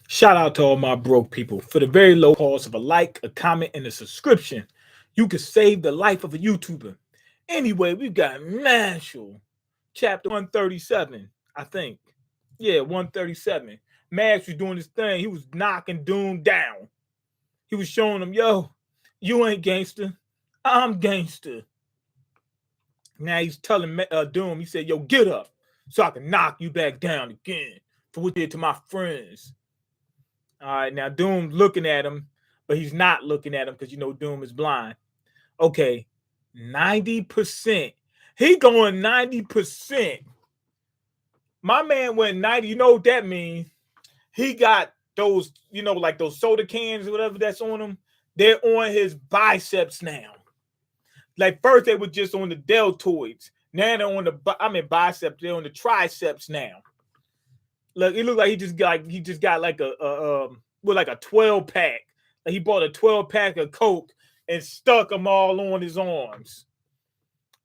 Shout out to all my broke people. For the very low cost of a like, a comment, and a subscription, you can save the life of a YouTuber. Anyway, we got Mashle, chapter 137, I think. Yeah, 137. Mash was doing his thing. He was knocking Doom down. He was showing him, yo, you ain't gangster. I'm gangster. Now he's telling Doom, he said, yo, get up so I can knock you back down again for what you did to my friends. All right, now Doom's looking at him, but he's not looking at him because you know Doom is blind. Okay, 90%. He going 90%. My man went 90. You know what that means? He got those, like those soda cans or whatever that's on him. They're on his biceps now. Like first they were just on the deltoids. Now they're on biceps. They're on the triceps now. Look, it looked like he just got like a 12 pack. Like he bought a 12 pack of Coke and stuck them all on his arms.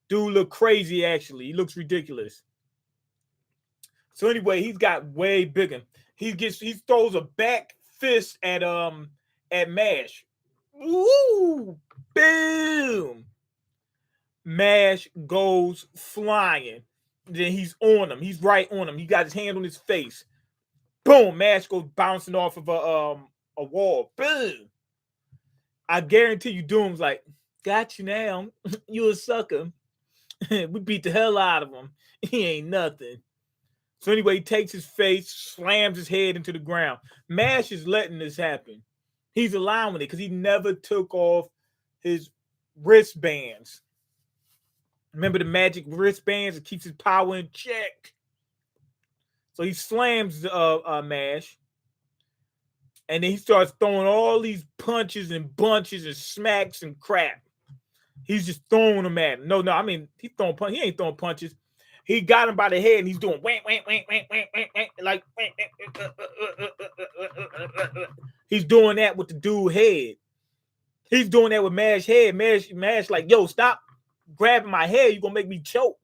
Dude look crazy actually. He looks ridiculous. So anyway, he's got way bigger. He throws a back fist at Mash. Woo! Boom! Mash goes flying. Then he's on him. He's right on him. He got his hand on his face. Boom! Mash goes bouncing off of a wall. Boom! I guarantee you, Doom's like, got you now. You a sucker. We beat the hell out of him. He ain't nothing. So anyway, he takes his face, slams his head into the ground. Mash is letting this happen. He's allowing it because he never took off his wristbands. Remember the magic wristbands that keeps his power in check. So he slams Mash. And then he starts throwing all these punches and bunches and smacks and crap. He's just throwing them at him. No, I mean, he's throwing punches. He ain't throwing punches. He got him by the head and he's doing wham, wham, wham, wham, wham, wham, wham, like he's doing that with the dude head. He's doing that with Mash head. Mash like, yo, stop grabbing my head. You're gonna make me choke.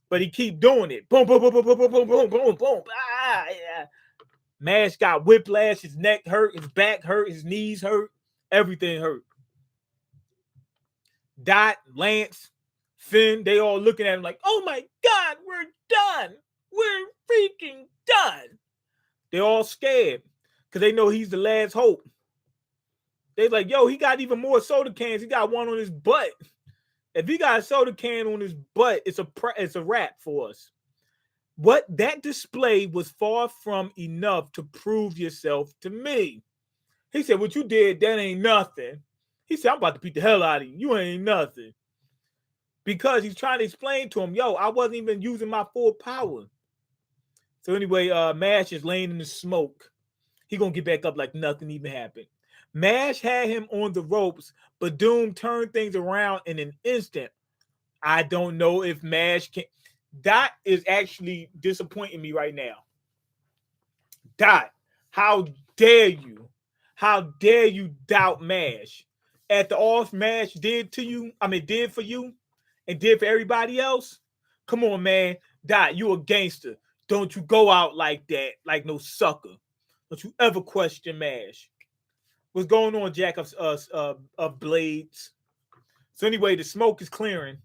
But he keep doing it. Boom, boom, boom, boom, boom, boom, boom, boom, boom, boom. Ah, yeah. Mash got whiplash. His neck hurt. His back hurt. His knees hurt. Everything hurt. Dot, Lance, Finn, they all looking at him like, oh my God, we're done. We're freaking done. They all scared because they know he's the last hope. They like, yo, he got even more soda cans. He got one on his butt. If he got a soda can on his butt, it's a wrap for us. What that display was far from enough to prove yourself to me. He said, what you did, that ain't nothing. He said, I'm about to beat the hell out of you. You ain't nothing. Because he's trying to explain to him, yo, I wasn't even using my full power. So anyway, Mash is laying in the smoke. He gonna get back up like nothing even happened. Mash had him on the ropes, but Doom turned things around in an instant. I don't know if Mash can. Dot is actually disappointing me right now. Dot, how dare you? How dare you doubt Mash? After all Mash did for you, and did for everybody else? Come on, man. Dot, you a gangster. Don't you go out like that, like no sucker. Don't you ever question Mash. What's going on, Jack of Blades? So anyway, the smoke is clearing.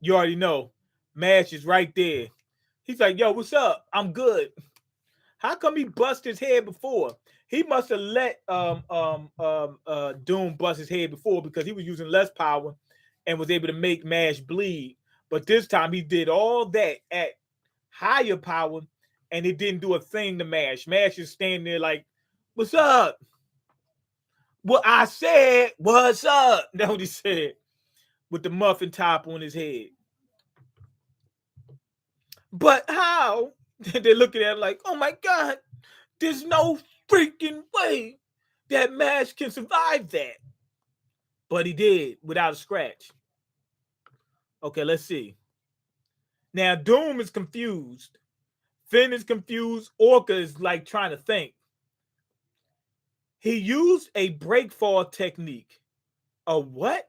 You already know. Mash is right there. He's like, yo, what's up? I'm good. How come he bust his head before? He must have let Doom bust his head before because he was using less power and was able to make Mash bleed. But this time he did all that at higher power and it didn't do a thing to Mash. Mash is standing there like, what's up? What I said, what's up? That's what he said with the muffin top on his head. But how? They're looking at him like, oh my God, there's no freaking way that Mash can survive that. But he did without a scratch. Okay, let's see. Now, Doom is confused. Finn is confused. Orca is like trying to think. He used a break fall technique. A what?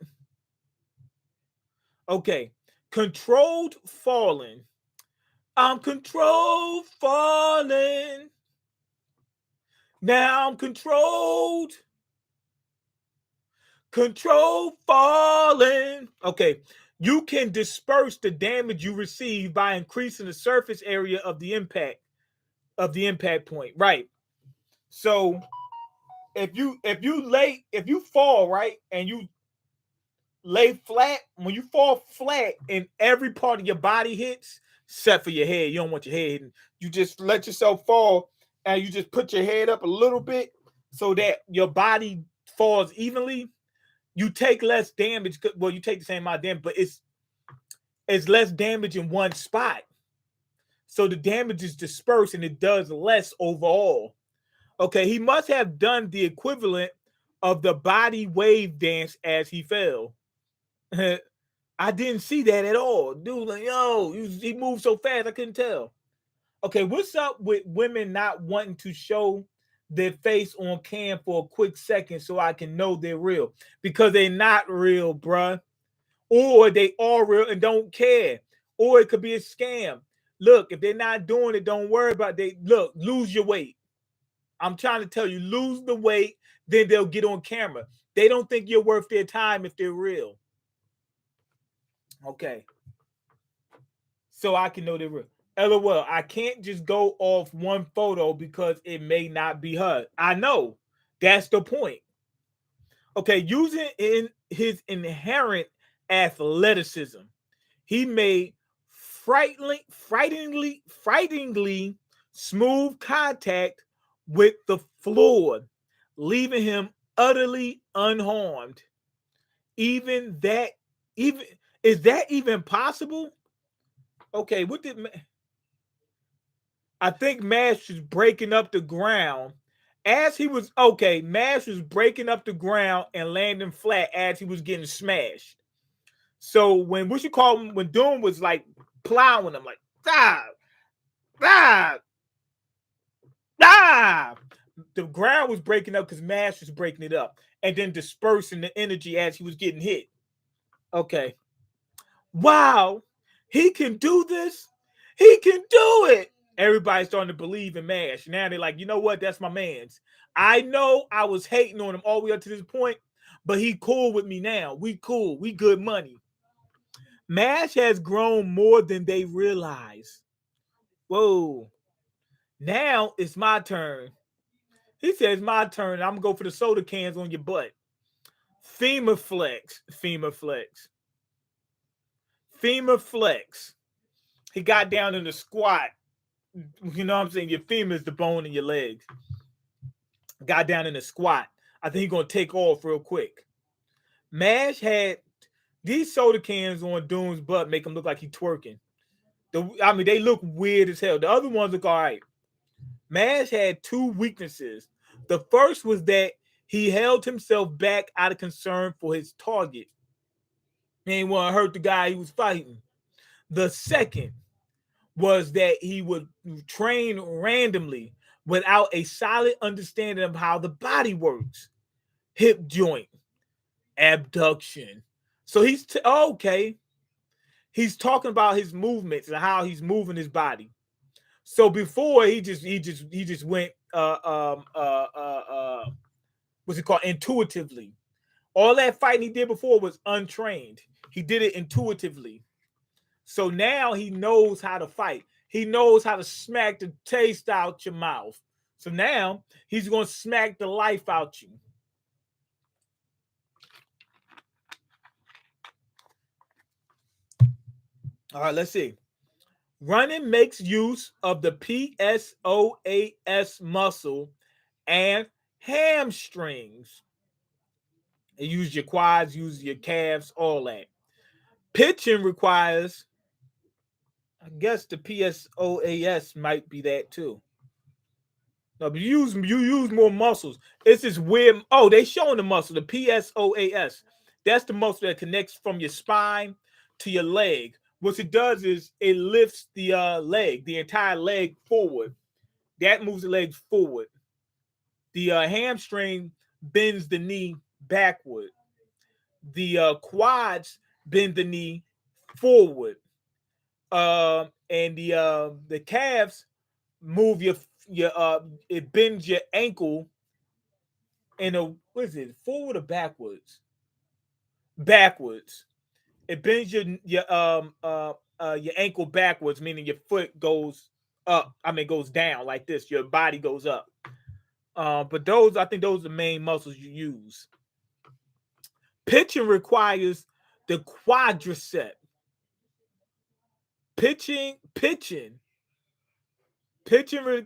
Okay. Controlled falling. I'm controlled falling. Now I'm controlled. Control falling. Okay. You can disperse the damage you receive by increasing the surface area of the impact point. Right. So if you fall, right, and you lay flat, when you fall flat and every part of your body hits, except for your head, you don't want your head hitting. You just let yourself fall and you just put your head up a little bit so that your body falls evenly. You take less damage. Well, you take the same amount of damage, but it's less damage in one spot. So the damage is dispersed and it does less overall. Okay, he must have done the equivalent of the body wave dance as he fell. I didn't see that at all. Dude, like, yo, he moved so fast, I couldn't tell. Okay, what's up with women not wanting to show their face on cam for a quick second so I can know they're real? Because they're not real, bruh. Or they are real and don't care. Or it could be a scam. Look, if they're not doing it, don't worry about it. Look, lose your weight. I'm trying to tell you, lose the weight, then they'll get on camera. They don't think you're worth their time if they're real. Okay. So I can know they're real. LOL, I can't just go off one photo because it may not be her. I know. That's the point. Okay, using in his inherent athleticism, he made frighteningly smooth contact with the floor, leaving him utterly unharmed. Even that, even is that even possible? Okay, what did I think Mash was breaking up the ground as he was Mash was breaking up the ground and landing flat as he was getting smashed. So when when Doom was like plowing him, like ah, ah, ah, the ground was breaking up because Mash was breaking it up and then dispersing the energy as he was getting hit. Okay. Wow, he can do this. He can do it. Everybody's starting to believe in Mash. Now they're like, you know what? That's my man's. I know I was hating on him all the way up to this point, but he cool with me now. We cool. We good money. Mash has grown more than they realize. Whoa. Now it's my turn. He says my turn. I'm gonna go for the soda cans on your butt. Femur flex. Femur flex. Femur flex. He got down in the squat. You know what I'm saying? Your femur is the bone in your legs. Got down in the squat. I think he's gonna take off real quick. Mash had these soda cans on Doom's butt, make him look like he's twerking. They look weird as hell. The other ones look all right. Mash had two weaknesses. The first was that he held himself back out of concern for his target. He didn't want to hurt the guy he was fighting. The second was that he would train randomly without a solid understanding of how the body works. Hip joint, abduction. So he's okay. He's talking about his movements and how he's moving his body. So before he just went what's it called, intuitively. All that fighting he did before was untrained. He did it intuitively. So now he knows how to fight. He knows how to smack the taste out your mouth. So now he's going to smack the life out you. All right, let's see. Running makes use of the PSOAS muscle and hamstrings. You use your quads, use your calves, all that. Pitching requires, I guess the PSOAS might be that too. No, but you use more muscles. It's this weird. Oh, they showing the muscle, the PSOAS. That's the muscle that connects from your spine to your leg. What it does is it lifts the leg, the entire leg forward. That moves the leg forward. The hamstring bends the knee backward. The quads bend the knee forward. And the calves move your it bends your ankle in a, what is it, forward or backwards? Backwards. It bends your ankle backwards, meaning your foot goes up. I mean, goes down like this. Your body goes up. But those, I think, those are the main muscles you use. Pitching requires the quadricep. Pitching.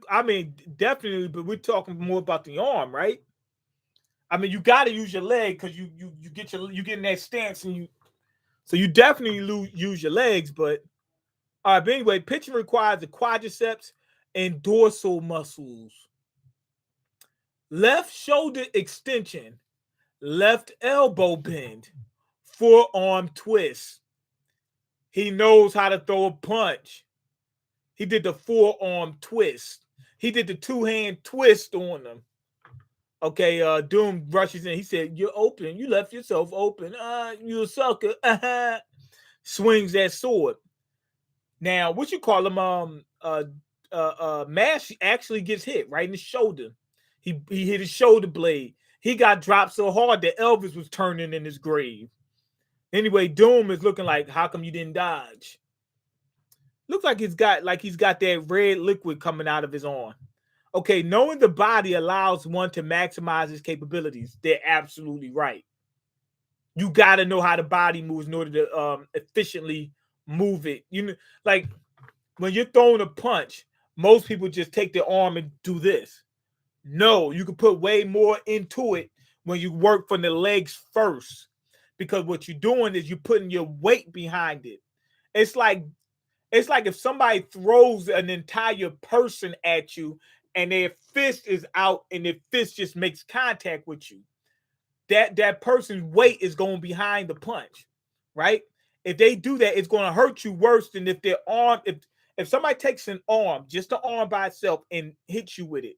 I mean, definitely, but we're talking more about the arm, right? I mean, you got to use your leg because you get in that stance and you definitely use your legs. But but anyway, pitching requires the quadriceps and dorsal muscles. Left shoulder extension, left elbow bend, forearm twist. He knows how to throw a punch. He did the forearm twist. He did the two-hand twist on them. Okay, Doom rushes in. He said, "You're open. You left yourself open. You a sucker." Swings that sword. Now, what you call him? Mash actually gets hit right in the shoulder. He hit his shoulder blade. He got dropped so hard that Elvis was turning in his grave. Anyway, Doom is looking like, how come you didn't dodge? Looks like he's got that red liquid coming out of his arm. Okay, knowing the body allows one to maximize his capabilities. They're absolutely right. You got to know how the body moves in order to efficiently move it. You know, like when you're throwing a punch, most people just take their arm and do this. No, you can put way more into it when you work from the legs first, because what you're doing is you're putting your weight behind it. It's like if somebody throws an entire person at you and their fist is out and their fist just makes contact with you. That person's weight is going behind the punch, right? If they do that, it's going to hurt you worse than if their arm, if somebody takes an arm, just the arm by itself, and hits you with it.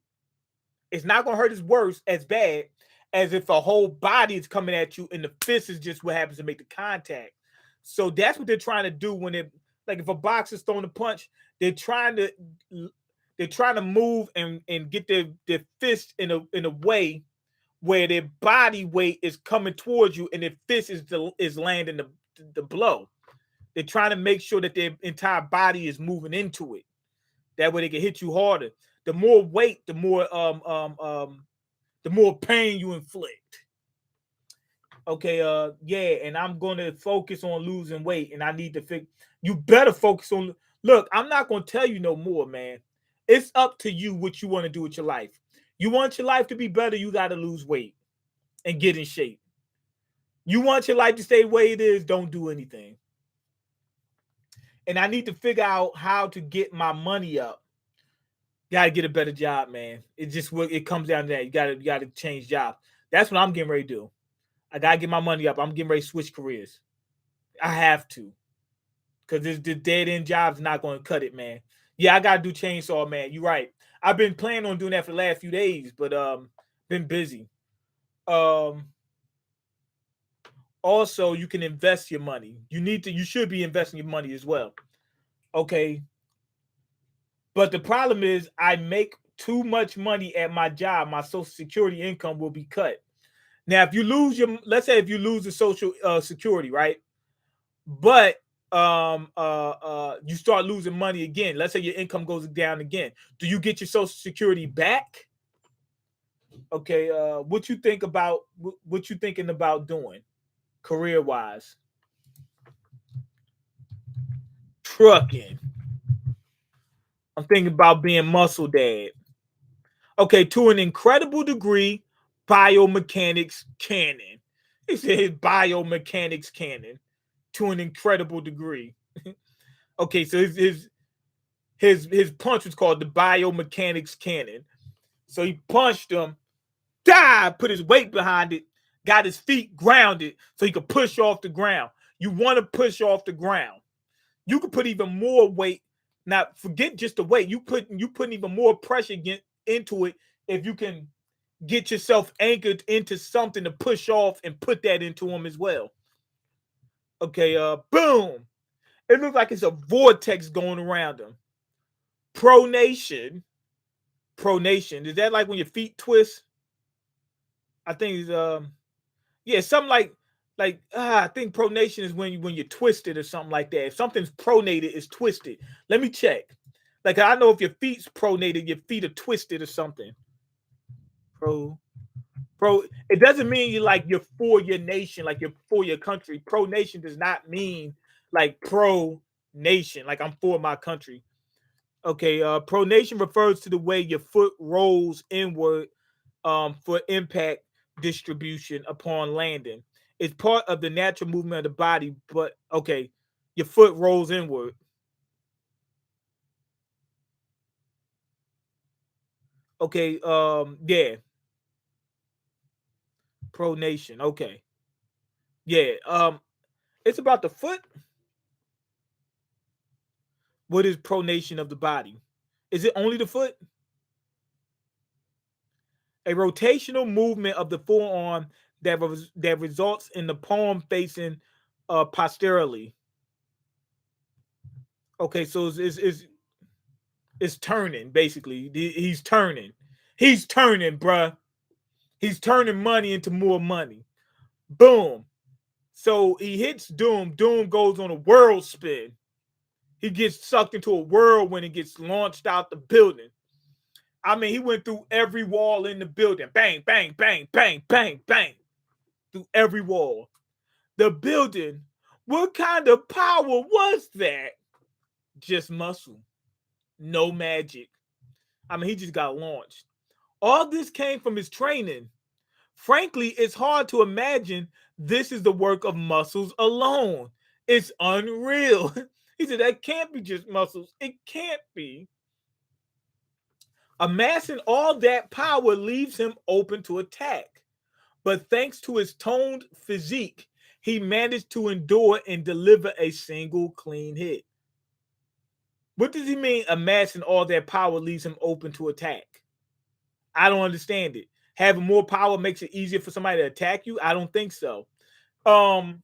It's not going to hurt as bad as if a whole body is coming at you and the fist is just what happens to make the contact. So that's what they're trying to do when it, like if a boxer's throwing a punch, they're trying to move and get their fist in a way where their body weight is coming towards you and their fist is landing the blow. They're trying to make sure that their entire body is moving into it. That way they can hit you harder. The more weight, the more pain you inflict. Okay, yeah, and I'm gonna focus on losing weight, and I need to fix. You better focus on. Look, I'm not gonna tell you no more, man. It's up to you what you want to do with your life. You want your life to be better, you got to lose weight and get in shape. You want your life to stay the way it is, don't do anything. And I need to figure out how to get my money up. Gotta get a better job, man. It comes down to that. You gotta change jobs. That's what I'm getting ready to do. I gotta get my money up. I'm getting ready to switch careers. I have to, because the dead end job's not going to cut it, man. Yeah, I gotta do chainsaw, man. You're right. I've been planning on doing that for the last few days, but been busy. Also, you can invest your money. You should be investing your money as well. Okay. But the problem is I make too much money at my job. My Social Security income will be cut. Now, if you lose let's say if you lose the Social Security, right? But you start losing money again. Let's say your income goes down again. Do you get your Social Security back? Okay, what you thinking about doing career wise? Trucking. I'm thinking about being muscle dad. Okay, to an incredible degree, biomechanics canon. He said biomechanics canon to an incredible degree. Okay, so his punch was called the biomechanics cannon. So he punched him, put his weight behind it, got his feet grounded so he could push off the ground. You want to push off the ground. You could put even more weight. Now, forget just the weight. You putting even more pressure into it if you can get yourself anchored into something to push off and put that into him as well. Okay, boom. It looks like it's a vortex going around him. Pronation. pronation. Is that like when your feet twist? I think it's yeah, something like I think pronation is when you're twisted or something like that. If something's pronated, it's twisted. Let me check. Like I know if your feet's pronated, your feet are twisted or something. Pro pro. It doesn't mean you're for your nation, like you're for your country. Pro nation does not mean like pro nation, like I'm for my country. Okay, pronation refers to the way your foot rolls inward for impact distribution upon landing. It's part of the natural movement of the body, but okay, your foot rolls inward. Okay, yeah, pronation. Okay, yeah, it's about the foot. What is pronation of the body? Is it only the foot? A rotational movement of the forearm that results in the palm facing posteriorly. Okay, so it's turning basically. He's turning. He's turning, bruh. He's turning money into more money. Boom. So he hits Doom. Doom goes on a whirl spin. He gets sucked into a whirlwind and gets launched out the building. I mean, he went through every wall in the building. Bang, bang, bang, bang, bang, bang. Through every wall. The building. What kind of power was that? Just muscle. No magic. I mean, he just got launched. All this came from his training. Frankly, it's hard to imagine this is the work of muscles alone. It's unreal. He said that can't be just muscles. It can't be. Amassing all that power leaves him open to attack. But thanks to his toned physique, he managed to endure and deliver a single clean hit. What does he mean amassing all that power leaves him open to attack? I don't understand it. Having more power makes it easier for somebody to attack you? I don't think so. Um,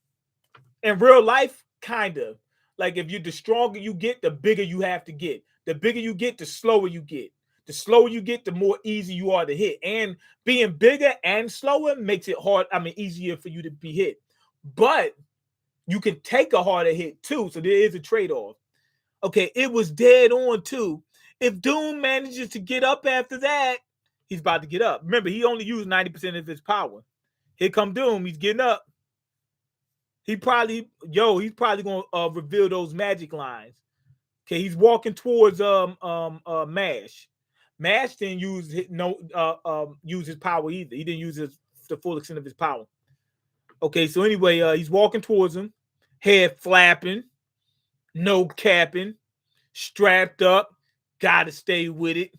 in real life, kind of. Like if you're the stronger you get, the bigger you have to get. The bigger you get, the slower you get. The slower you get, the more easy you are to hit. And being bigger and slower makes it hard. I mean, easier for you to be hit. But you can take a harder hit too. So there is a trade-off. Okay, it was dead on too. If Doom manages to get up after that, he's about to get up. Remember, he only used 90% of his power. Here come Doom. He's getting up. He's probably gonna reveal those magic lines. Okay, he's walking towards Mash. Mash didn't use use his power either. He didn't use the full extent of his power. Okay, so anyway, he's walking towards him, head flapping, no capping, strapped up, gotta stay with it.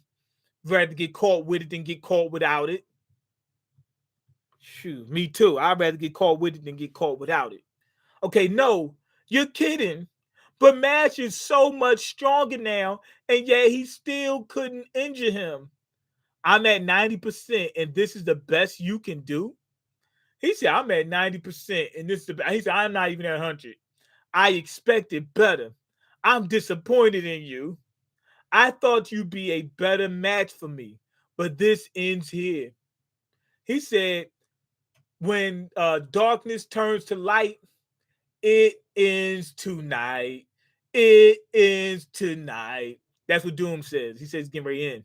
Rather get caught with it than get caught without it. Shoot, me too. I'd rather get caught with it than get caught without it. Okay, no, you're kidding. But Mash is so much stronger now, and yet he still couldn't injure him. I'm at 90%, and this is the best you can do. He said, I'm at 90%, and this is the best. He said, I'm not even at 100. I expected better. I'm disappointed in you. I thought you'd be a better match for me, but this ends here. He said, when darkness turns to light, it ends tonight. It ends tonight. That's what Doom says. He says, getting ready to end.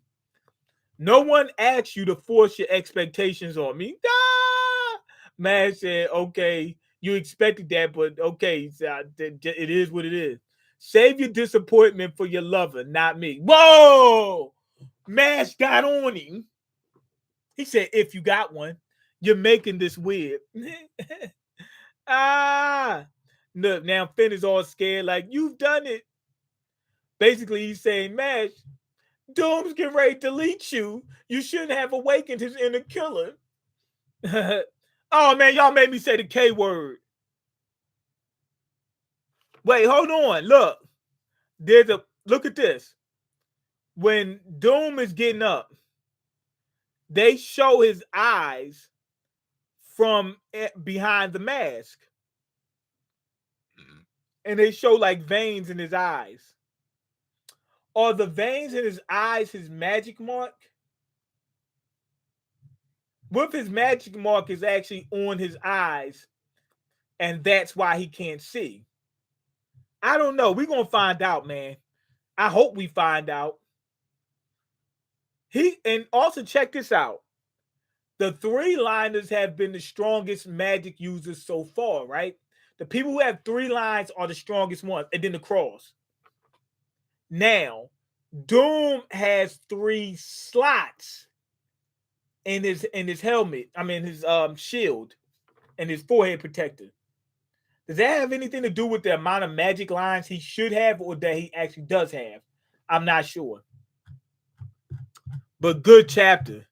No one asked you to force your expectations on me. Ah! Man said, okay, you expected that, but okay, it is what it is. Save your disappointment for your lover, not me. Whoa! Mash got on him. He said, if you got one, you're making this weird. Ah! Look, now Finn is all scared, like, you've done it. Basically, he's saying, Mash, Doom's getting ready to delete you. You shouldn't have awakened his inner killer. Oh, man, y'all made me say the K word. Wait, hold on. Look. Look at this. When Doom is getting up, they show his eyes from behind the mask. And they show like veins in his eyes. Are the veins in his eyes his magic mark? What if his magic mark is actually on his eyes and that's why he can't see? I don't know. We're going to find out, man. I hope we find out. And also check this out. The three liners have been the strongest magic users so far, right? The people who have three lines are the strongest ones, and then the cross. Now, Doom has three slots in his helmet. I mean his shield and his forehead protector. Does that have anything to do with the amount of magic lines he should have, or that he actually does have? I'm not sure. But good chapter.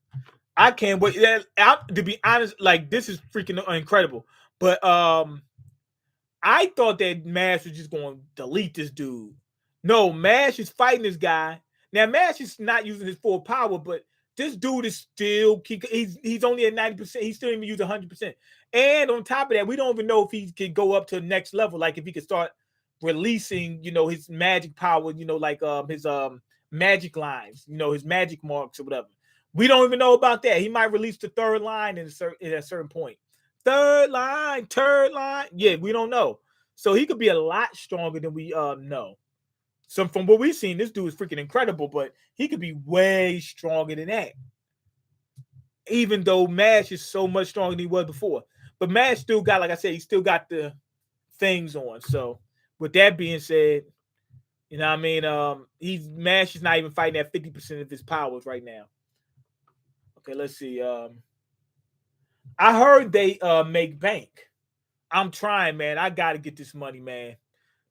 I can't wait. To be honest, like this is freaking incredible. But I thought that Mash was just going to delete this dude. No, Mash is fighting this guy. Now Mash is not using his full power, but this dude is still he's only at 90%. He's still even using 100%. And on top of that, we don't even know if he could go up to the next level. Like if he could start releasing, his magic power, like his magic lines, his magic marks or whatever. We don't even know about that. He might release the third line at a certain point. Third line. Yeah, we don't know. So he could be a lot stronger than we know. So from what we've seen, this dude is freaking incredible, but he could be way stronger than that. Even though Mash is so much stronger than he was before. But Mash still got, like I said, he still got the things on. So with that being said, you know what I mean? Mash is not even fighting at 50% of his powers right now. Okay, let's see. I heard they make bank. I'm trying, man. I got to get this money, man.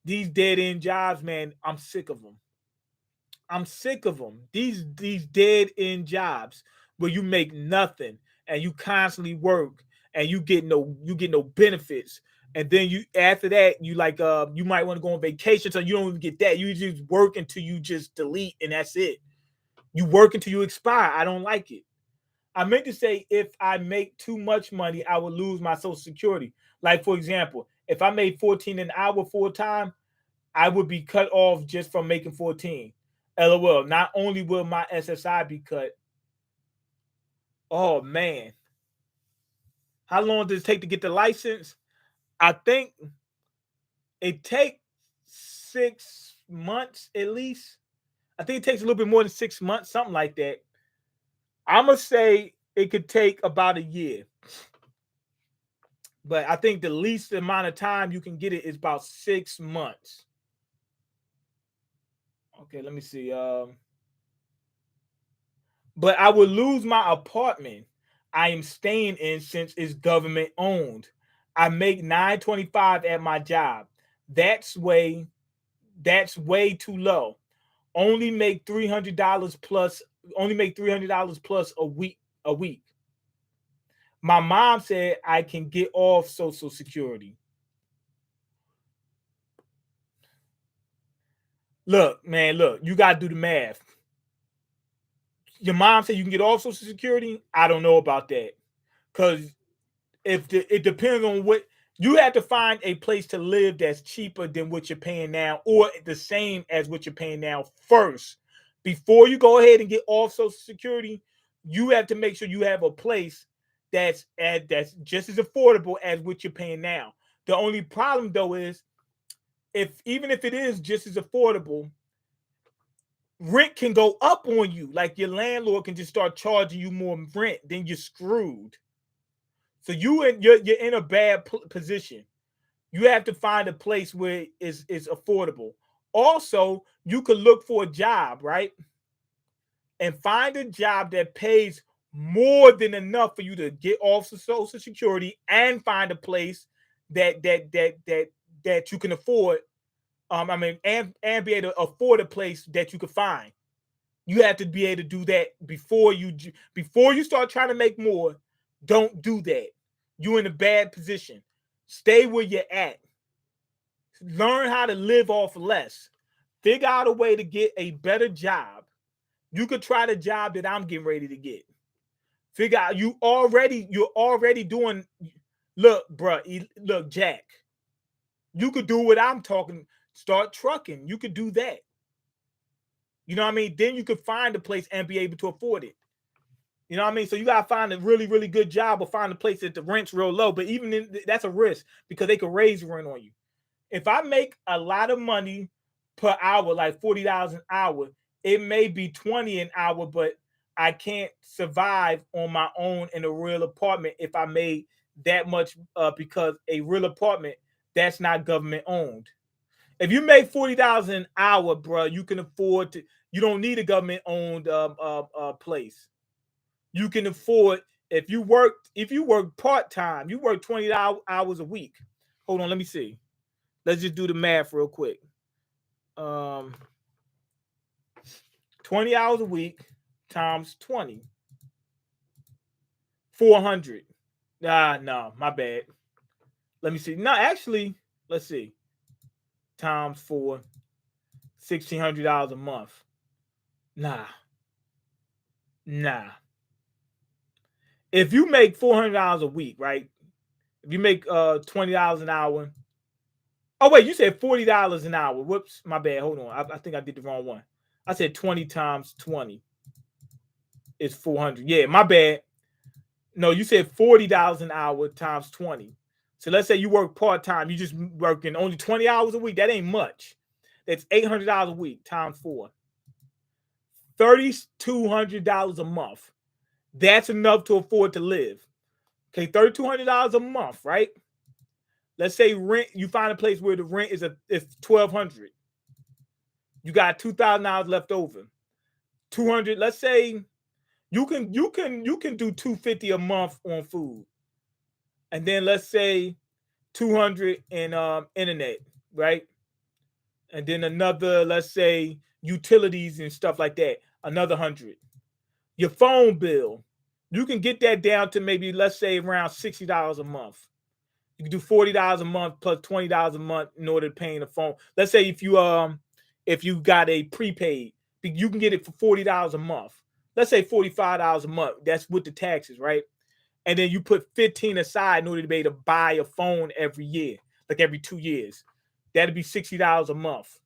These dead end jobs, man, I'm sick of them. I'm sick of them. These dead end jobs where you make nothing and you constantly work and you get no benefits. And then you after that, you like you might want to go on vacation, so you don't even get that. You just work until you just delete and that's it. You work until you expire. I don't like it. I meant to say if I make too much money, I will lose my Social Security. Like, for example, if I made 14 an hour full time, I would be cut off just from making 14. LOL. Not only will my SSI be cut, oh man. How long does it take to get the license? I think it takes 6 months at least. I think it takes a little bit more than 6 months, something like that. I'm going to say it could take about a year. But I think the least amount of time you can get it is about 6 months. Okay, let me see. But I would lose my apartment I am staying in since it's government owned. I make $9.25 at my job. That's way too low. Only make $300 plus. Only make $300 plus a week. My mom said I can get off Social Security. Look, man, you got to do the math. Your mom said you can get off Social Security. I don't know about that. Because it depends on what you have to find a place to live that's cheaper than what you're paying now or the same as what you're paying now first. Before you go ahead and get off Social Security, you have to make sure you have a place that's just as affordable as what you're paying now. The only problem though is even if it is just as affordable, rent can go up on you. Like your landlord can just start charging you more rent, then you're screwed. So you're in a bad position. You have to find a place where it's affordable. Also, you could look for a job, right? And find a job that pays more than enough for you to get off of Social Security and find a place that you can afford. And be able to afford a place that you can find. You have to be able to do that before you start trying to make more. Don't do that. You're in a bad position. Stay where you're at. Learn how to live off less. Figure out a way to get a better job. You could try the job that I'm getting ready to get. Figure out you're already doing. Look, bro. Look, Jack. You could do what I'm talking. Start trucking. You could do that. You know what I mean? Then you could find a place and be able to afford it. You know what I mean? So you gotta find a really, really good job or find a place that the rent's real low. But even that's a risk because they could raise rent on you. If I make a lot of money per hour, like $40 an hour, it may be 20 an hour, but I can't survive on my own in a real apartment if I made that much because a real apartment that's not government owned. If you make $40 an hour, bro, you can afford to. You don't need a government owned place. You can afford if you work part time, you work 20 hours a week. Hold on, let me see. Let's just do the math real quick. Um, 20 hours a week times 20, 400. No, my bad. Let me see. No, actually, let's see. Times 4, $1,600 a month. Nah, nah. If you make $400 a week, right? If you make $20 an hour. Oh wait, you said $40 an hour. Whoops, my bad. Hold on. I think I did the wrong one. I said 20 times 20 is 400. Yeah, my bad. No, you said $40 an hour times 20. So let's say you work part-time, you just working only 20 hours a week. That ain't much. That's $800 a week times 4. $3,200 a month. That's enough to afford to live. Okay, $3,200 a month, right? Let's say rent, you find a place where the rent is $1,200. You got $2,000 left over. 200, let's say you can do $250 a month on food. And then let's say 200 in internet, right? And then another, let's say utilities and stuff like that, another 100. Your phone bill, you can get that down to maybe, let's say, around $60 a month. You can do $40 a month plus $20 a month in order to pay the phone. Let's say if you got a prepaid, you can get it for $40 a month. Let's say $45 a month. That's with the taxes, right? And then you put 15 aside in order to be able to buy a phone every year, like every 2 years. That'd be $60 a month.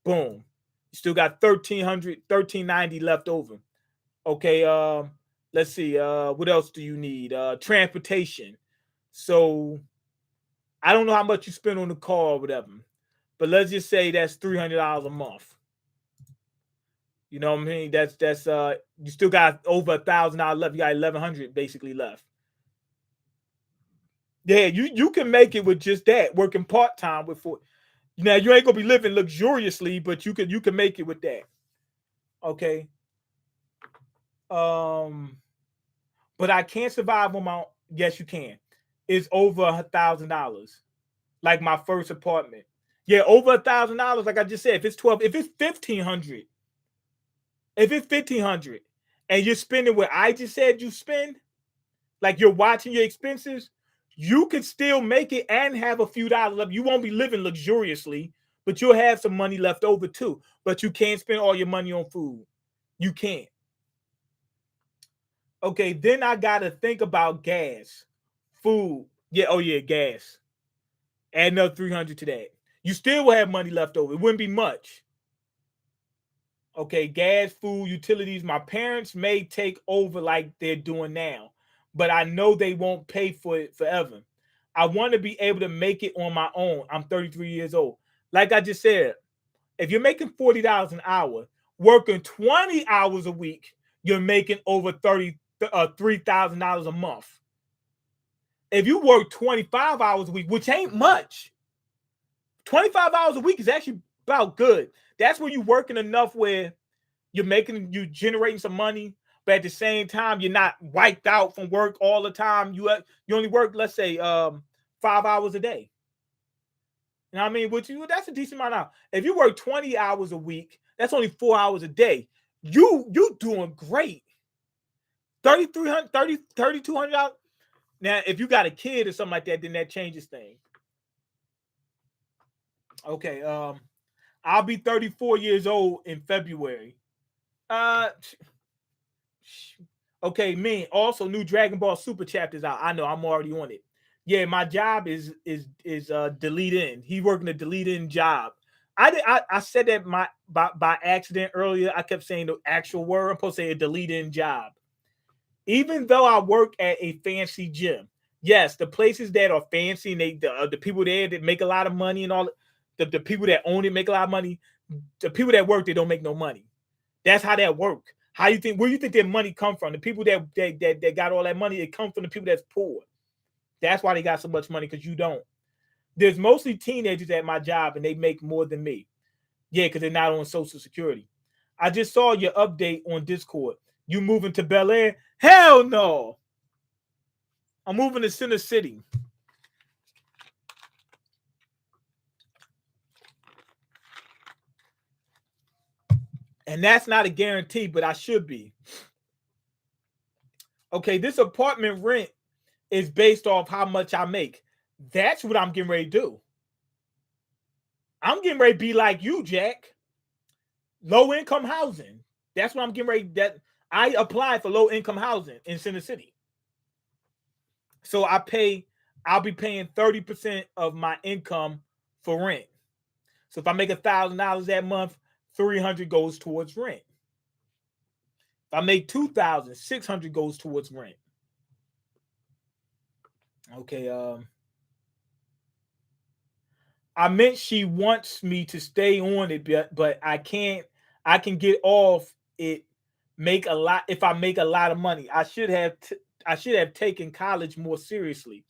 Boom. You still got $1,390 left over. Okay, let's see. What else do you need? Transportation. So I don't know how much you spend on the car or whatever, but let's just say that's $300 a month. You know what I mean? That's you still got over $1,000 left. You got 1,100 basically left. Yeah, you can make it with just that, working part-time with four. Now you ain't gonna be living luxuriously, but you can make it with that. Okay. But I can't survive on my own. Yes, you can. It's over $1,000. Like my first apartment. Yeah, over $1,000. Like I just said, if it's 12, if it's 1,500, if it's 1,500, and you're spending what I just said you spend, like you're watching your expenses, you could still make it and have a few dollars left. You won't be living luxuriously, but you'll have some money left over too. But you can't spend all your money on food. You can't. Okay, then I gotta think about gas, food. Yeah, oh yeah, gas. Add another 300 to that. You still will have money left over. It wouldn't be much. Okay, gas, food, utilities. My parents may take over like they're doing now, but I know they won't pay for it forever. I want to be able to make it on my own. I'm 33 years old. Like I just said, if you're making $40 an hour, working 20 hours a week, you're making over $3,000 a month. If you work 25 hours a week, which ain't much, 25 hours a week is actually about good. That's when you're working enough where you generating some money, but at the same time, you're not wiped out from work all the time. You only work, let's say, 5 hours a day. You know what I mean? That's a decent amount of hours. If you work 20 hours a week, that's only 4 hours a day. You doing great. $3,200. Now, if you got a kid or something like that, then that changes things. Okay, I'll be 34 years old in February. Okay, man. Also, new Dragon Ball Super chapters out. I know I'm already on it. Yeah, my job is delete in. He working a delete in job. I said that by accident earlier. I kept saying the actual word. I'm supposed to say a delete in job. Even though I work at a fancy gym, yes, the places that are fancy and the people there that make a lot of money and all the people that own it make a lot of money. The people that work, they don't make no money. That's how that work. How you think? Where you think their money come from? The people that got all that money, it comes from the people that's poor. That's why they got so much money, because you don't. There's mostly teenagers at my job and they make more than me. Yeah, because they're not on Social Security. I just saw your update on Discord. You moving to Bel Air? Hell no. I'm moving to Center City. And that's not a guarantee, but I should be. Okay, this apartment rent is based off how much I make. That's what I'm getting ready to do. I'm getting ready to be like you, Jack. Low income housing. That's what I'm getting ready. That I applied for low income housing in Center City. So I'll be paying 30% of my income for rent. So if I make $1,000 that month, 300 goes towards rent. If I make 2,000, 600 goes towards rent. Okay, I meant she wants me to stay on it, but I can't. I can get off it. Make a lot if I make a lot of money. I should have taken college more seriously.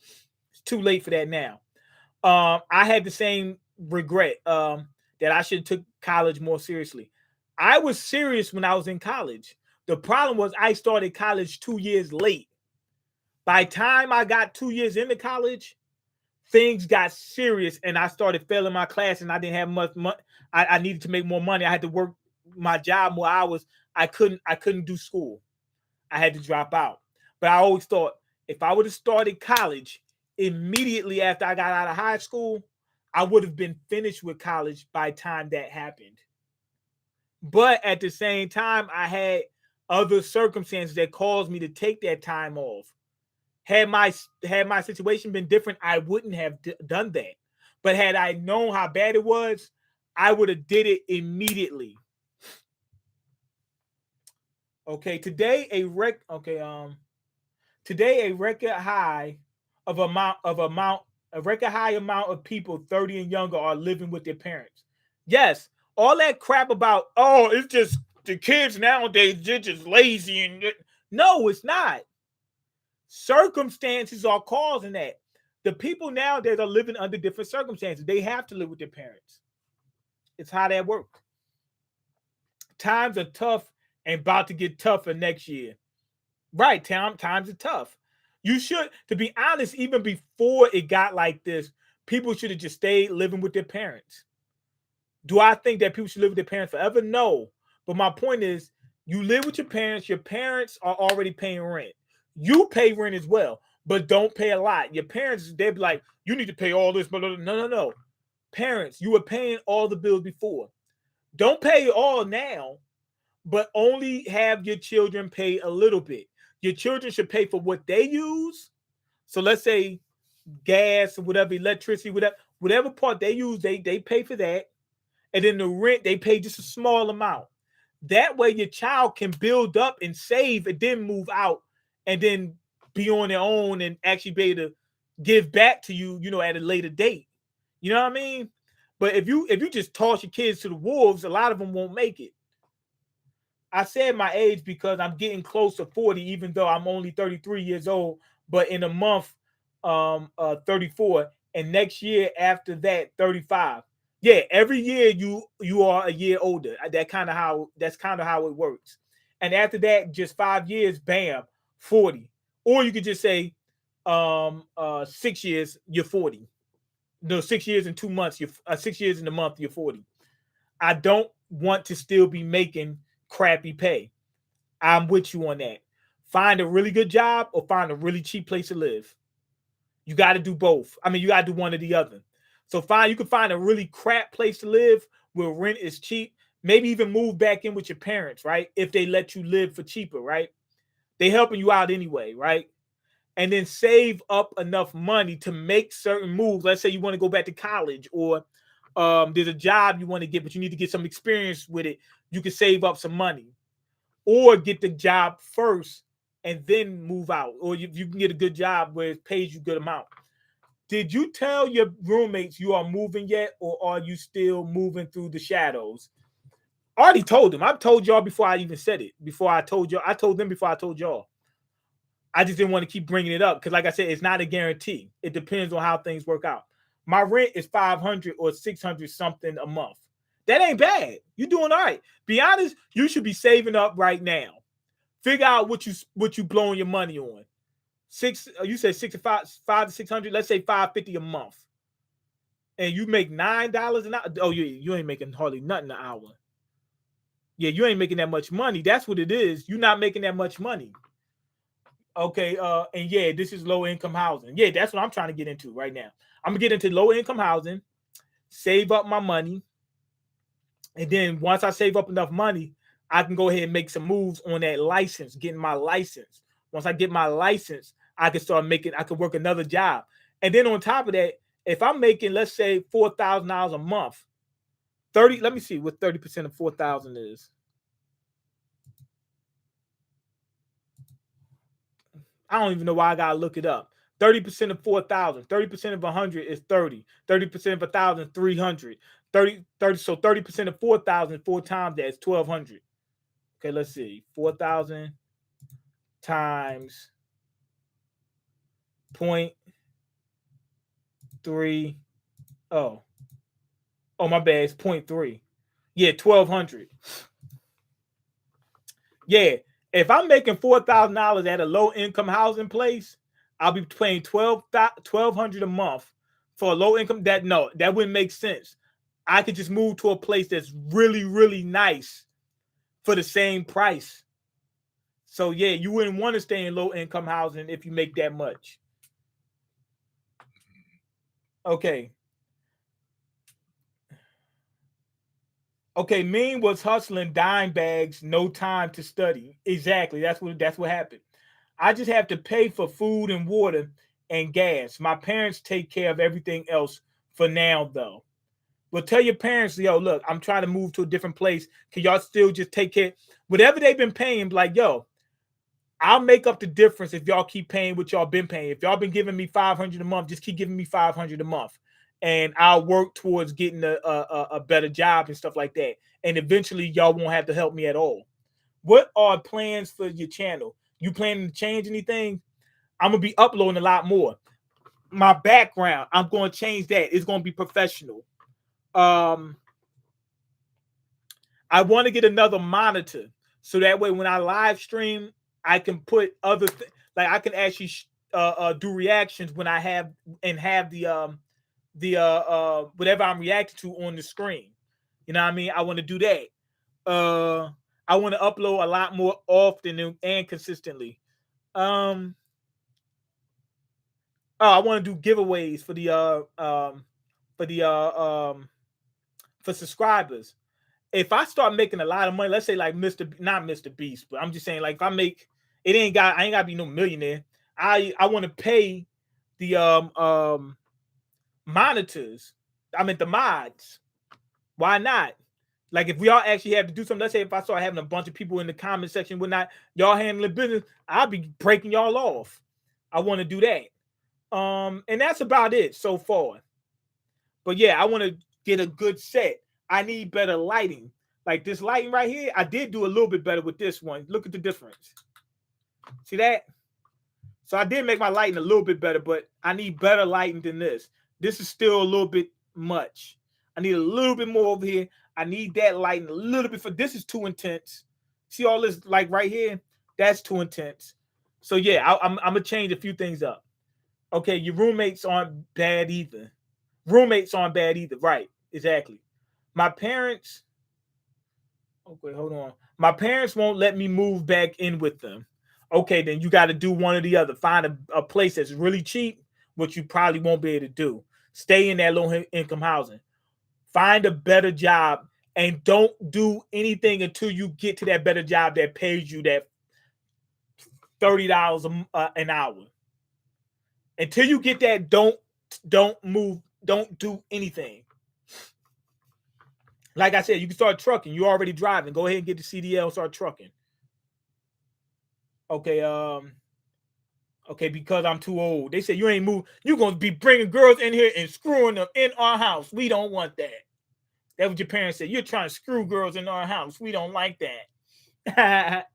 It's too late for that now. I had the same regret that I should have took college more seriously. I was serious when I was in college. The problem was I started college 2 years late. By the time I got 2 years into college, things got serious and I started failing my class and I didn't have much money. I needed to make more money. I had to work my job more hours. I couldn't do school. I had to drop out. But I always thought if I would have started college immediately after I got out of high school, I would have been finished with college by the time that happened. But at the same time, I had other circumstances that caused me to take that time off. Had my situation been different, I wouldn't have done that. But had I known how bad it was, I would have did it immediately. Okay, today a record high of amount a record high amount of people 30 and younger are living with their parents. Yes, all that crap about it's just the kids nowadays, they're just lazy no, it's not. Circumstances are causing that. The people nowadays are living under different circumstances. They have to live with their parents. It's how that works. Times are tough and about to get tougher next year. Right, times are tough. You should, to be honest, even before it got like this, people should have just stayed living with their parents. Do I think that people should live with their parents forever? No. But my point is, you live with your parents are already paying rent. You pay rent as well, but don't pay a lot. Your parents, they'd be like, you need to pay all this, but no. Parents, you were paying all the bills before. Don't pay all now, but only have your children pay a little bit. Your children should pay for what they use. So let's say gas or whatever, electricity, whatever part they use, they pay for that. And then the rent, they pay just a small amount. That way your child can build up and save and then move out and then be on their own and actually be able to give back to you, at a later date. You know what I mean? But if you just toss your kids to the wolves, a lot of them won't make it. I said my age because I'm getting close to 40, even though I'm only 33 years old. But in a month, 34, and next year after that, 35. Yeah, every year you are a year older. That's kind of how it works. And after that, just 5 years, bam, 40. Or you could just say 6 years, you're 40. No, 6 years and 2 months, you're 6 years in a month, you're 40. I don't want to still be making crappy pay. I'm with you on that. Find a really good job or find a really cheap place to live. You got to do both. I mean, you got to do one or the other. So you can find a really crap place to live where rent is cheap. Maybe even move back in with your parents, right? If they let you live for cheaper, right? They helping you out anyway, right? And then save up enough money to make certain moves. Let's say you want to go back to college or there's a job you want to get, but you need to get some experience with it. You can save up some money or get the job first and then move out, or you can get a good job where it pays you good amount. Did you tell your roommates you are moving yet, or are you still moving through the shadows? I already told them. I've told y'all before I even said it. Before I told y'all, I told them before I told y'all. I just didn't want to keep bringing it up because, like I said, it's not a guarantee. It depends on how things work out. My rent is 500 or 600 something a month. That ain't bad. You're doing all right. Be honest, you should be saving up right now. Figure out what you blowing your money on. You said 65, 5 to 600. Let's say 550 a month, and you make $9 an hour. Oh, you ain't making hardly nothing an hour. Yeah, you ain't making that much money. That's what it is. You're not making that much money. Okay, and yeah, this is low income housing. Yeah, that's what I'm trying to get into right now. I'm gonna get into low income housing, save up my money, and then once I save up enough money, I can go ahead and make some moves on that license, getting my license. Once I get my license, I can start making. I can work another job, and then on top of that, if I'm making, let's say, $4,000 a month, 30. Let me see what 30% of 4,000 is. I don't even know why I gotta look it up. 30% of 4,000. 30% of 100 is 30. 30% of 1,000, 300. 30. So 30% of 4,000, 4 times that is 1,200. Okay, let's see. 4,000 times 0.3. Oh, my bad. It's 0.3. Yeah, 1,200. Yeah, if I'm making $4,000 at a low income housing place, I'll be paying 1,200 a month for a low income. That wouldn't make sense. I could just move to a place that's really, really nice for the same price. So yeah, you wouldn't want to stay in low income housing if you make that much. Okay. Okay, Mean was hustling dime bags, no time to study. Exactly. That's what happened. I just have to pay for food and water and gas. My parents take care of everything else for now, though. Well, tell your parents, yo, look, I'm trying to move to a different place. Can y'all still just take care? Whatever they've been paying, like, yo, I'll make up the difference if y'all keep paying what y'all been paying. If y'all been giving me 500 a month, just keep giving me 500 a month, and I'll work towards getting a better job and stuff like that. And eventually, y'all won't have to help me at all. What are plans for your channel? You planning to change anything? I'm gonna be uploading a lot more. My background, I'm gonna change that. It's gonna be professional. Um, I want to get another monitor so that way when I live stream, I can put other like I can actually do reactions when I have the whatever I'm reacting to on the screen. You know what I mean? I want to do that. I want to upload a lot more often and consistently. Um, I want to do giveaways for the for subscribers. If I start making a lot of money, let's say like not Mr. Beast, but I'm just saying like if I make it I ain't gotta be no millionaire. I want to pay the monitors. I mean the mods. Why not? Like if we all actually have to do something, let's say if I start having a bunch of people in the comment section, whatnot, y'all handling business, I'll be breaking y'all off. I want to do that. And that's about it so far. But yeah, I want to get a good set. I need better lighting. Like this lighting right here, I did do a little bit better with this one. Look at the difference. See that? So I did make my lighting a little bit better, but I need better lighting than this. This is still a little bit much. I need a little bit more over here. I need that lighting a little bit for this is too intense. See all this like right here? That's too intense. So yeah, I'm gonna change a few things up. Okay, your roommates aren't bad either. Roommates aren't bad either. Right, exactly. My parents, okay, hold on. My parents won't let me move back in with them. Okay, then you got to do one or the other. Find a place that's really cheap, which you probably won't be able to do. Stay in that low income housing. Find a better job and don't do anything until you get to that better job that pays you that $30 an hour. Until you get that, don't move, don't do anything. Like I said, you can start trucking. You're already driving. Go ahead and get the CDL and start trucking. Okay, okay, because I'm too old. They said you ain't move. You're gonna be bringing girls in here and screwing them in our house. We don't want that. That's what your parents said. You're trying to screw girls in our house. We don't like that.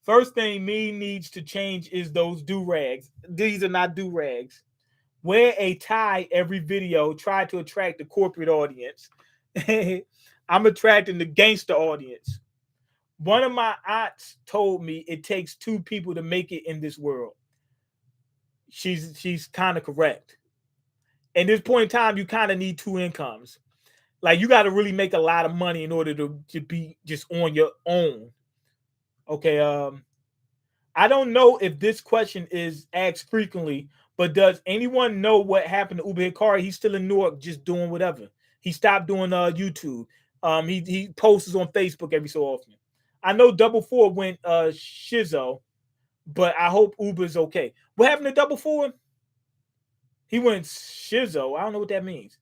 First thing me needs to change is those do-rags. These are not do-rags. Wear a tie every video. Try to attract the corporate audience. I'm attracting the gangster audience. One of my aunts told me it takes two people to make it in this world. She's kind of correct. At this point in time, you kind of need two incomes. Like you got to really make a lot of money in order to be just on your own. Okay. I don't know if this question is asked frequently, but does anyone know what happened to Uber Hikari? He's still in Newark, just doing whatever. He stopped doing YouTube. He posts on Facebook every so often. I know Double Four went Shizzo, but I hope Uber's okay. What happened to Double Four? He went Shizzo. I don't know what that means.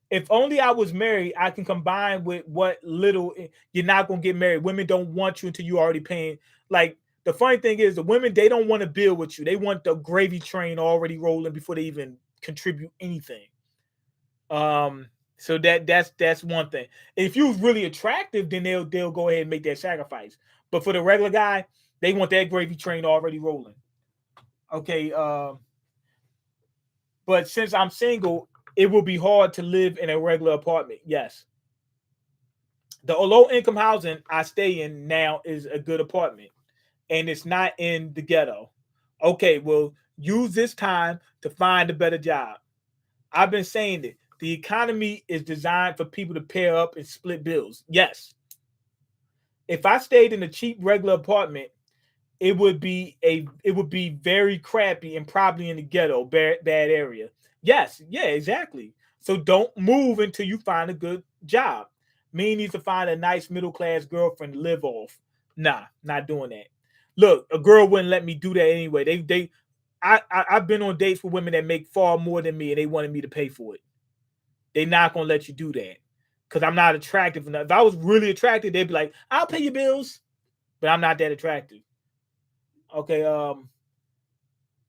If only I was married, I can combine with what little you're not gonna get married. Women don't want you until you already paying. Like the funny thing is, the women they don't want to build with you. They want the gravy train already rolling before they even contribute anything. So that's one thing. If you're really attractive, then they'll go ahead and make that sacrifice. But for the regular guy, they want that gravy train already rolling. Okay. But since I'm single, it will be hard to live in a regular apartment. Yes. The low income housing I stay in now is a good apartment and it's not in the ghetto. Okay, well, use this time to find a better job. I've been saying it. The economy is designed for people to pair up and split bills. Yes. If I stayed in a cheap regular apartment, it would be very crappy and probably in the ghetto, bad area. Yes, yeah, exactly. So don't move until you find a good job. Me needs to find a nice middle class girlfriend to live off. Nah, not doing that. Look, a girl wouldn't let me do that anyway. I've been on dates with women that make far more than me, and they wanted me to pay for it. They're not gonna let you do that because I'm not attractive enough. If I was really attractive, they'd be like, "I'll pay your bills," but I'm not that attractive. Okay,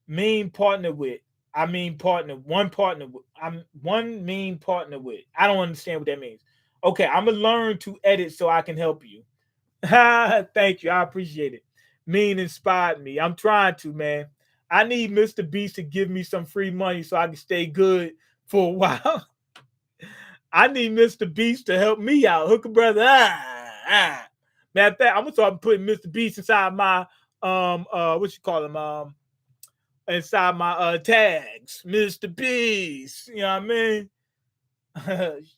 mean partner with. I mean partner. One partner with. I'm one mean partner with. I don't understand what that means. Okay, I'm gonna learn to edit so I can help you. Thank you. I appreciate it. Mean inspired me. I'm trying to, man. I need Mr. Beast to give me some free money so I can stay good for a while. I need Mr. Beast to help me out. Hooker brother. Matter of fact, I'm gonna start putting Mr. Beast inside my what you call him? Inside my tags. Mr. Beast. You know what I mean?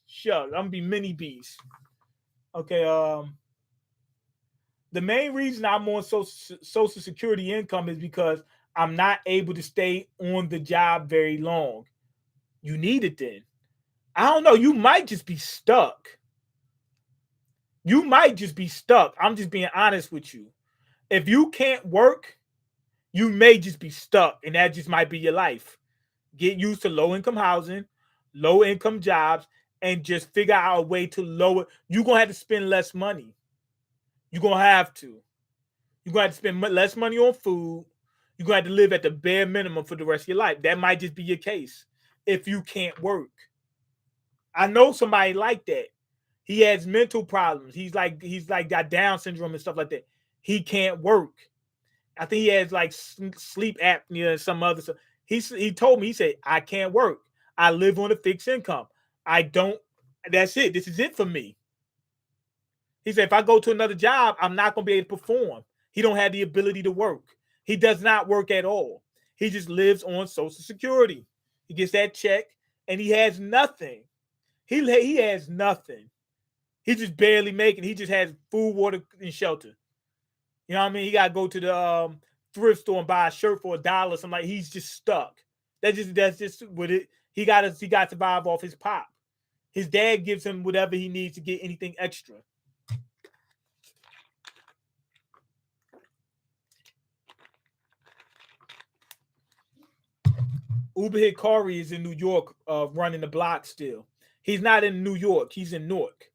Shucks, I'm gonna be mini Beast. Okay, the main reason I'm on social security income is because I'm not able to stay on the job very long. You need it then. I don't know. You might just be stuck. You might just be stuck. I'm just being honest with you. If you can't work, you may just be stuck, and that just might be your life. Get used to low income housing, low income jobs, and just figure out a way to lower. You're gonna have to spend less money. You're gonna have to. You're gonna have to spend less money on food. You're gonna have to live at the bare minimum for the rest of your life. That might just be your case if you can't work. I know somebody like that. He has mental problems. He's like got Down syndrome and stuff like that. He can't work. I think he has like sleep apnea and some other stuff. He told me, he said, I can't work. I live on a fixed income. I don't, that's it. This is it for me. He said, if I go to another job, I'm not going to be able to perform. He don't have the ability to work. He does not work at all. He just lives on Social Security. He gets that check and he has nothing. He has nothing. He just barely making. He just has food, water, and shelter. You know what I mean? He got to go to the thrift store and buy a shirt for $1. Something like he's just stuck. That's just what it. He got to survive off his pop. His dad gives him whatever he needs to get anything extra. Uber Hikari is in New York, running the block still. He's not in New York. He's in Newark.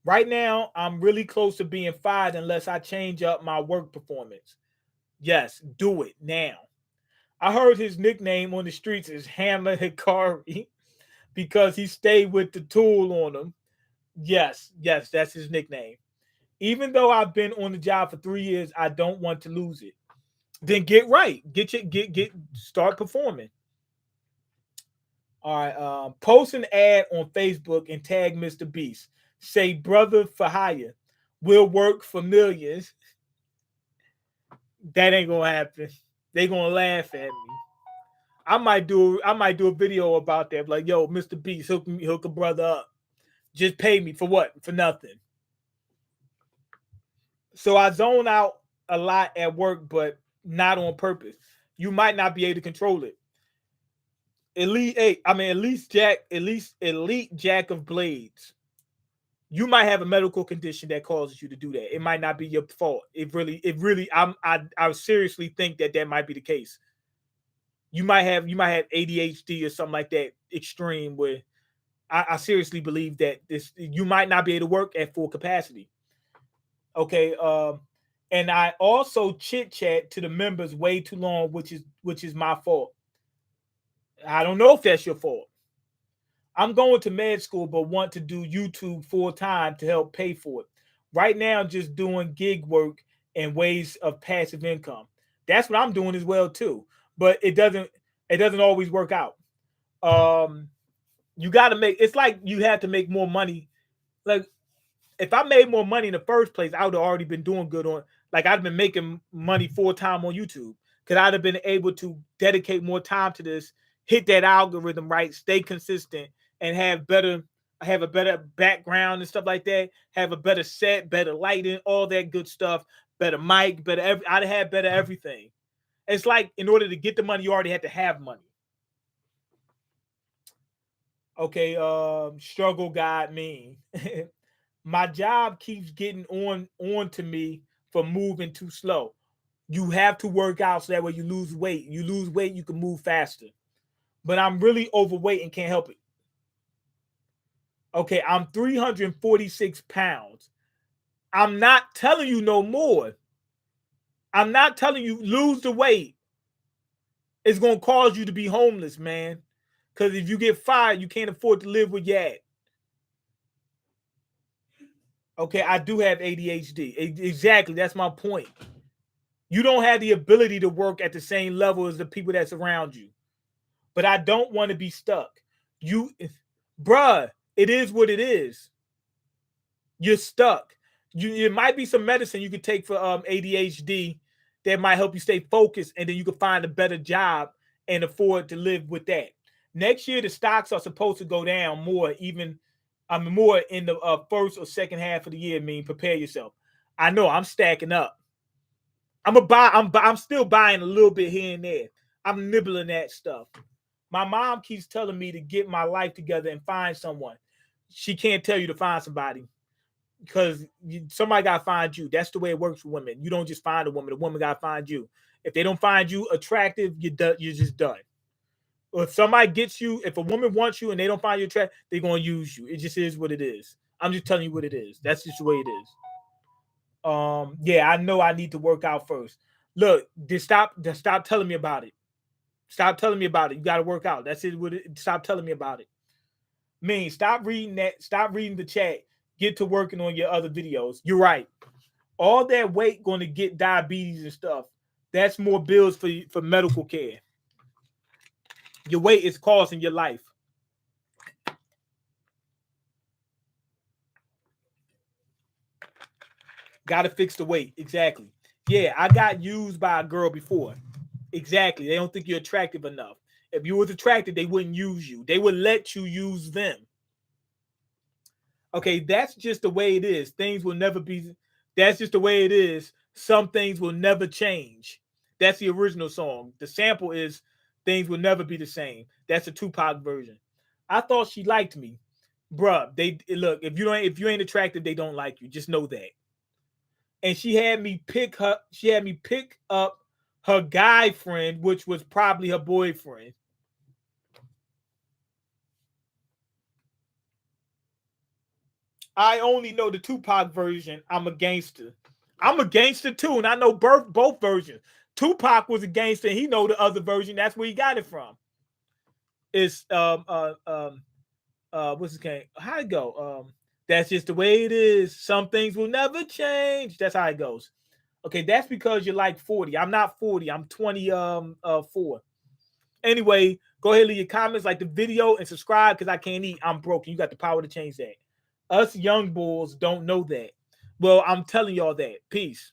Right now, I'm really close to being fired unless I change up my work performance. Yes, do it now. I heard his nickname on the streets is Hammer Hikari because he stayed with the tool on him. Yes, yes, that's his nickname. Even though I've been on the job for 3 years, I don't want to lose it. Then get right. Start performing. All right. Post an ad on Facebook and tag Mr. Beast. Say brother for hire. Will work for millions. That ain't gonna happen. They gonna laugh at me. I might do a video about that. Like, yo, Mr. Beast, hook a brother up. Just pay me for what? For nothing. So I zone out a lot at work, but not on purpose. You might not be able to control it. Elite Jack of Blades. You might have a medical condition that causes you to do that. It might not be your fault. I seriously think that might be the case. You might have ADHD or something like that extreme where I seriously believe that you might not be able to work at full capacity. Okay. And I also chit chat to the members way too long, which is my fault. I don't know if that's your fault. I'm going to med school, but want to do YouTube full time to help pay for it. Right now, just doing gig work and ways of passive income. That's what I'm doing as well too. But it doesn't always work out. Um, you got to make. It's like you have to make more money. Like if I made more money in the first place, I would have already been doing good on. Like I'd been making money full time on YouTube because I'd have been able to dedicate more time to this, hit that algorithm right, stay consistent, and have a better background and stuff like that. Have a better set, better lighting, all that good stuff. Better mic, I'd have better everything. It's like in order to get the money, you already had to have money. Okay, struggle guide me. My job keeps getting on to me for moving too slow. You have to work out so that way you lose weight. You lose weight, you can move faster. But I'm really overweight and can't help it. Okay, I'm 346 pounds. I'm not telling you no more. I'm not telling you lose the weight. It's gonna cause you to be homeless, man. Because if you get fired, you can't afford to live where you at. Okay, I do have ADHD. Exactly, that's my point. You don't have the ability to work at the same level as the people that surround you. But I don't want to be stuck. You, bruh, it is what it is. You're stuck. It might be some medicine you could take for ADHD that might help you stay focused, and then you can find a better job and afford to live with that. Next year, the stocks are supposed to go down more, more in the first or second half of the year. Prepare yourself. I know I'm stacking up. I'm still buying a little bit here and there. I'm nibbling that stuff. My mom keeps telling me to get my life together and find someone. She can't tell you to find somebody because somebody got to find you. That's the way it works for women. You don't just find a woman. The woman got to find you. If they don't find you attractive, you're just done. Or if somebody gets you, if a woman wants you and they don't find you attractive, they're going to use you. It just is what it is. I'm just telling you what it is. That's just the way it is. Yeah, I know I need to work out first. Look, just stop telling me about it. Stop telling me about it. You got to work out. That's it. Stop telling me about it. Stop reading that. Stop reading the chat. Get to working on your other videos. You're right. All that weight going to get diabetes and stuff. That's more bills for medical care. Your weight is costing your life. Got to fix the weight. Exactly. Yeah, I got used by a girl before. Exactly. They don't think you're attractive enough. If you was attractive, they wouldn't use you. They would let you use them. Okay, that's just the way it is. Things will never be. That's just the way it is. Some things will never change. That's the original song. The sample is "Things Will Never Be the Same." That's the Tupac version. I thought she liked me, bruh. They look if you ain't attractive, they don't like you. Just know that. And she had me pick her. She had me pick up her guy friend, which was probably her boyfriend. I only know the Tupac version. I'm a gangster. I'm a gangster too, and I know both versions. Tupac was a gangster, and he know the other version. That's where he got it from. It's what's his name? How it go? That's just the way it is. Some things will never change. That's how it goes. Okay, that's because you're like 40. I'm not 40. I'm 24. Anyway, go ahead, leave your comments, like the video, and subscribe because I can't eat. I'm broken. You got the power to change that. Us young bulls don't know that. Well, I'm telling y'all that. Peace.